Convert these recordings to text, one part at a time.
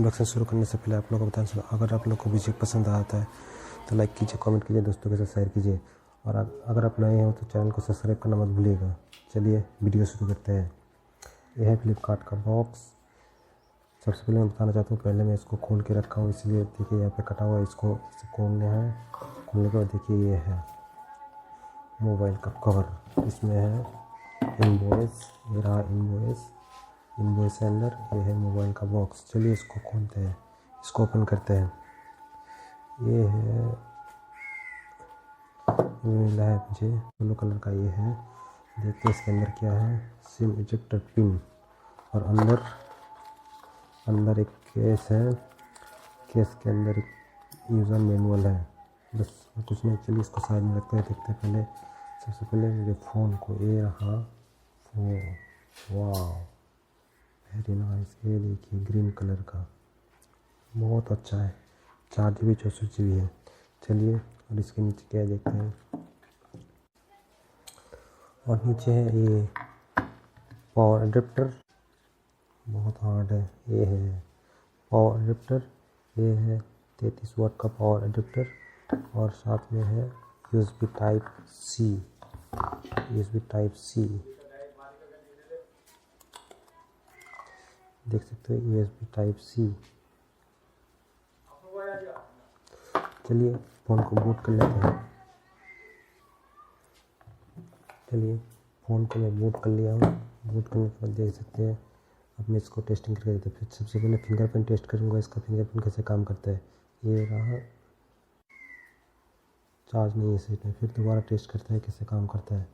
Unboxing शुरू करने से पहले आप लोगों को बताना चाहिए, अगर आप लोग को वीडियो पसंद आता है तो लाइक कीजिए, कमेंट कीजिए, दोस्तों के साथ शेयर कीजिए, और अगर आप नए हो तो चैनल को सब्सक्राइब करना मत भूलिएगा। चलिए वीडियो शुरू करते हैं। यह है फ्लिपकार्ट का बॉक्स। सबसे पहले मैं बताना चाहता हूँ, पहले मैं इसको खोल के रखा हूँ, इसलिए देखिए यहाँ पे कटा हुआ है, इसको खोलना है। खोलने के बाद देखिए ये है मोबाइल का कवर, इसमें है इनवॉइस, ये रहा इनवॉइस सेंडर, ये है मोबाइल का बॉक्स। चलिए इसको खोलते हैं, इसको ओपन करते हैं। ये है मिला है मुझे ब्लू कलर का, ये है। देखते हैं इसके अंदर क्या है। सिम इजेक्टर पिन, और अंदर एक केस है। केस के अंदर एक यूज़र मैनुअल है, बस कुछ नहीं। चलिए इसको साइड में रखते हैं, देखते हैं पहले। सबसे पहले मेरे फ़ोन को, ये रहा फ़ोन, वाह वेरी नाइस। ये देखिए ग्रीन कलर का, बहुत अच्छा है। 4 GB 64 GB है। चलिए और इसके नीचे क्या है देखते हैं। और नीचे है ये पावर एडेप्टर, बहुत हार्ड है। ये है पावर एडेप्टर, ये है 33 वाट का पावर एडेप्टर, और साथ में है USB टाइप C, देख सकते हो USB टाइप C। चलिए फ़ोन को बूट कर लेते हैं। चलिए फ़ोन को मैं बूट कर लिया हूँ। बूट करने के बाद देख सकते हैं, अब मैं इसको टेस्टिंग करके देते हैं। फिर सबसे पहले फिंगरप्रिंट टेस्ट करूँगा, इसका फिंगरप्रिंट कैसे काम करता है। ये रहा, चार्ज नहीं है सीट में। फिर दोबारा टेस्ट करते हैं कैसे काम करता है।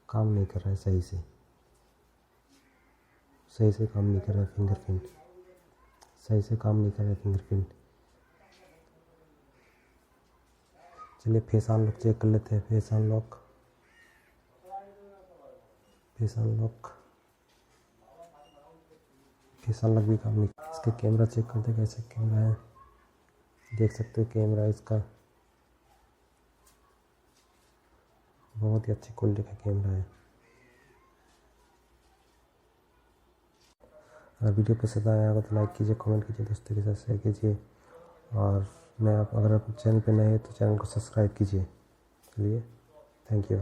काम नहीं कर रहा है सही से काम नहीं कर रहा है फिंगरप्रिंट, सही से काम नहीं कर रहा है फिंगरप्रिंट। चलिए फेस अनलॉक चेक कर लेते हैं। फेस अनलॉक भी काम नहीं। इसके कैमरा चेक करते हैं कैसे कैमरा है। देख सकते हो कैमरा इसका बहुत ही अच्छी क्वालिटी का कैमरा है। अगर वीडियो पसंद आया होगा तो लाइक कीजिए, कमेंट कीजिए, दोस्तों के साथ शेयर कीजिए, और अगर आप चैनल पे नए हैं तो चैनल को सब्सक्राइब कीजिए। चलिए थैंक यू।